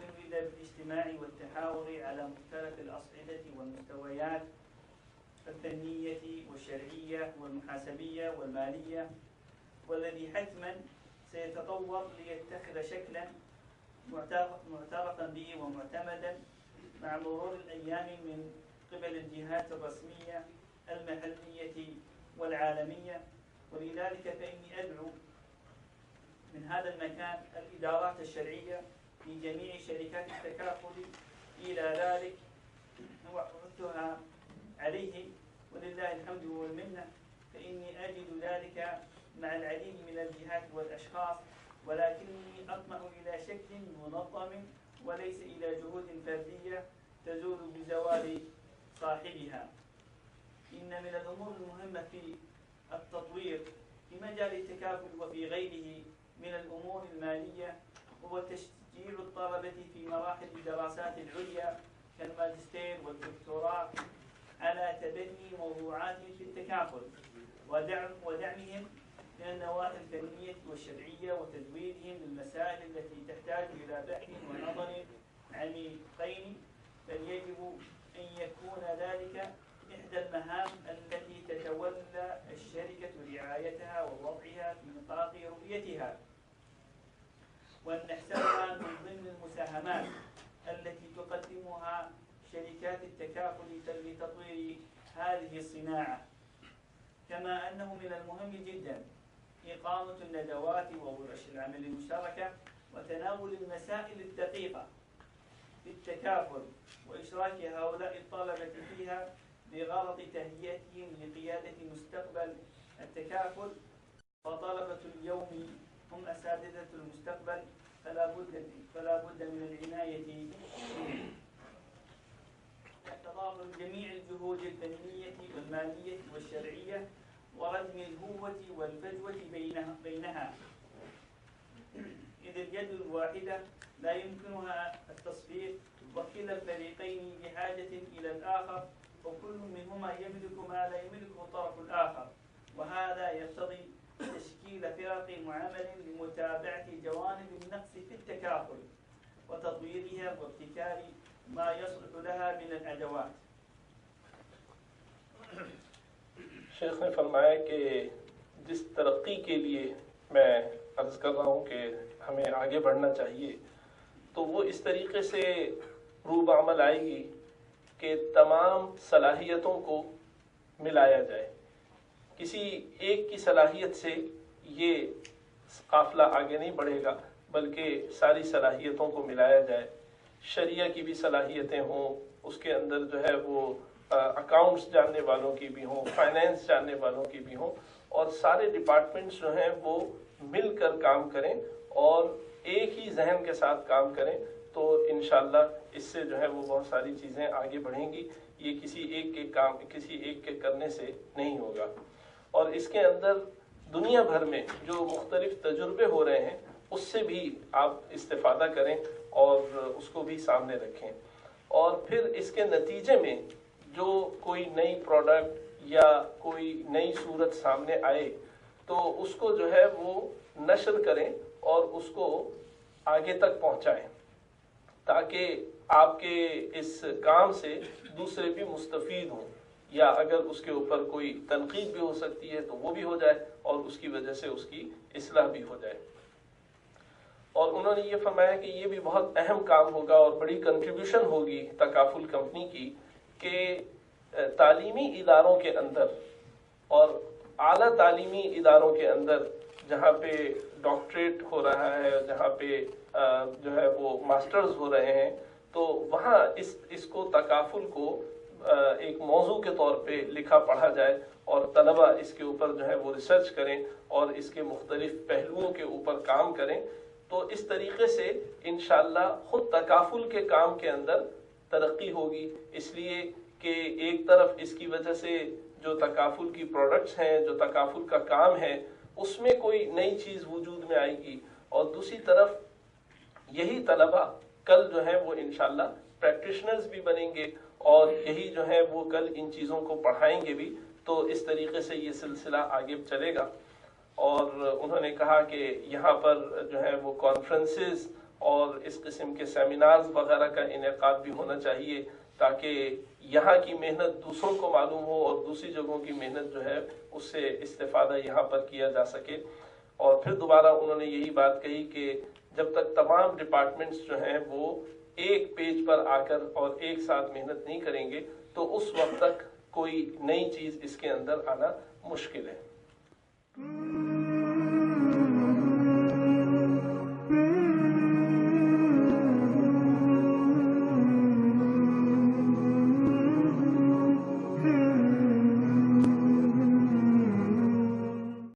ولد بالاجتماع والتحاور على مختلف الأصعدة والمستويات الفنية والشرعية والمحاسبية والمالية، والذي حتما سيتطور ليتخذ شكلا معترفا به ومعتمدا مع مرور الأيام من قبل الجهات الرسمية المحلية والعالمية. ولذلك فإني أدعو من هذا المكان الإدارات الشرعية في جميع شركات التكافل إلى ذلك وأحثها عليه، ولله الحمد والمنة، فإني أجد ذلك مع العديد من الجهات والأشخاص، ولكني أطمع إلى شكل منظم وليس إلى جهود فردية تزول بزوال صاحبها. إن من الأمور المهمة في التطوير في مجال التكافل وفي غيره من الأمور المالية هو تشجيع الطلبة في مراحل الدراسات العليا كالماجستير والدكتوراه على تبني موضوعات في التكافل ودعمهم من النواحي الفنية والشرعية وتزويدهم للمسائل التي تحتاج إلى بحث ونظر عميقين، فيجب أن يكون ذلك إحدى المهام التي تتولى الشركة رعايتها ووضعها في نطاق رؤيتها، وأن نحسبها من ضمن المساهمات التي تقدمها شركات التكافل لتطوير هذه الصناعة. كما أنه من المهم جدا إقامة الندوات وورش العمل المشتركة وتناول المسائل الدقيقة في التكافل وإشراك هؤلاء الطلبة فيها بغرض تهيئتهم لقيادة مستقبل التكافل. وطلبة اليوم هم أساتذة المستقبل، فلا بد من العناية بهم. تضافر جميع الجهود الفنية والمالية والشرعية وردم الهوة والفجوة بينها، إذ اليد الواحدة لا يمكنها التصفيق، وكلا الفريقين بحاجة إلى الآخر، وكل منهما يملك ما لا يملكه الطرف الآخر، وهذا يقتضي تشكيل فرق معمل لمتابعة جوانب النقص في التكافل وتطويرها وابتكار ما يصلح لها من الأدوات. شیخ نے فرمایا کہ جس ترقی کے لیے میں عرض کر رہا ہوں کہ ہمیں آگے بڑھنا چاہیے، تو وہ اس طریقے سے روب عمل آئے گی کہ تمام صلاحیتوں کو ملایا جائے. کسی ایک کی صلاحیت سے یہ قافلہ آگے نہیں بڑھے گا، بلکہ ساری صلاحیتوں کو ملایا جائے. شریعہ کی بھی صلاحیتیں ہوں، اس کے اندر جو ہے وہ اکاؤنٹس جاننے والوں کی بھی ہوں، فائنینس جاننے والوں کی بھی ہوں، اور سارے ڈپارٹمنٹس جو ہیں وہ مل کر کام کریں اور ایک ہی ذہن کے ساتھ کام کریں، تو انشاءاللہ اس سے جو ہے وہ بہت ساری چیزیں آگے بڑھیں گی. یہ کسی ایک کے کرنے سے نہیں ہوگا. اور اس کے اندر دنیا بھر میں جو مختلف تجربے ہو رہے ہیں اس سے بھی آپ استفادہ کریں اور اس کو بھی سامنے رکھیں. اور پھر اس کے نتیجے میں جو کوئی نئی پروڈکٹ یا کوئی نئی صورت سامنے آئے تو اس کو جو ہے وہ نشر کریں اور اس کو آگے تک پہنچائیں، تاکہ آپ کے اس کام سے دوسرے بھی مستفید ہوں، یا اگر اس کے اوپر کوئی تنقید بھی ہو سکتی ہے تو وہ بھی ہو جائے اور اس کی وجہ سے اس کی اصلاح بھی ہو جائے. اور انہوں نے یہ فرمایا کہ یہ بھی بہت اہم کام ہوگا اور بڑی کنٹریبیوشن ہوگی تکافل کمپنی کی کہ تعلیمی اداروں کے اندر اور اعلیٰ تعلیمی اداروں کے اندر جہاں پہ ڈاکٹریٹ ہو رہا ہے، جہاں پہ جو ہے وہ ماسٹرز ہو رہے ہیں، تو وہاں اس کو تکافل کو ایک موضوع کے طور پہ لکھا پڑھا جائے اور طلبہ اس کے اوپر جو ہے وہ ریسرچ کریں اور اس کے مختلف پہلوؤں کے اوپر کام کریں. تو اس طریقے سے انشاءاللہ خود تکافل کے کام کے اندر ترقی ہوگی، اس لیے کہ ایک طرف اس کی وجہ سے جو تکافل کی پروڈکٹس ہیں، جو تکافل کا کام ہے، اس میں کوئی نئی چیز وجود میں آئے گی، اور دوسری طرف یہی طلبہ کل جو ہے وہ انشاءاللہ پریکٹیشنرز بھی بنیں گے اور یہی جو ہے وہ کل ان چیزوں کو پڑھائیں گے بھی. تو اس طریقے سے یہ سلسلہ آگے چلے گا. اور انہوں نے کہا کہ یہاں پر جو ہے وہ کانفرنسز اور اس قسم کے سیمینارز وغیرہ کا انعقاد بھی ہونا چاہیے تاکہ یہاں کی محنت دوسروں کو معلوم ہو اور دوسری جگہوں کی محنت جو ہے اس سے استفادہ یہاں پر کیا جا سکے۔ اور پھر دوبارہ انہوں نے یہی بات کہی کہ جب تک تمام ڈپارٹمنٹس جو ہیں وہ ایک پیج پر آ کر اور ایک ساتھ محنت نہیں کریں گے تو اس وقت تک کوئی نئی چیز اس کے اندر آنا مشکل ہے۔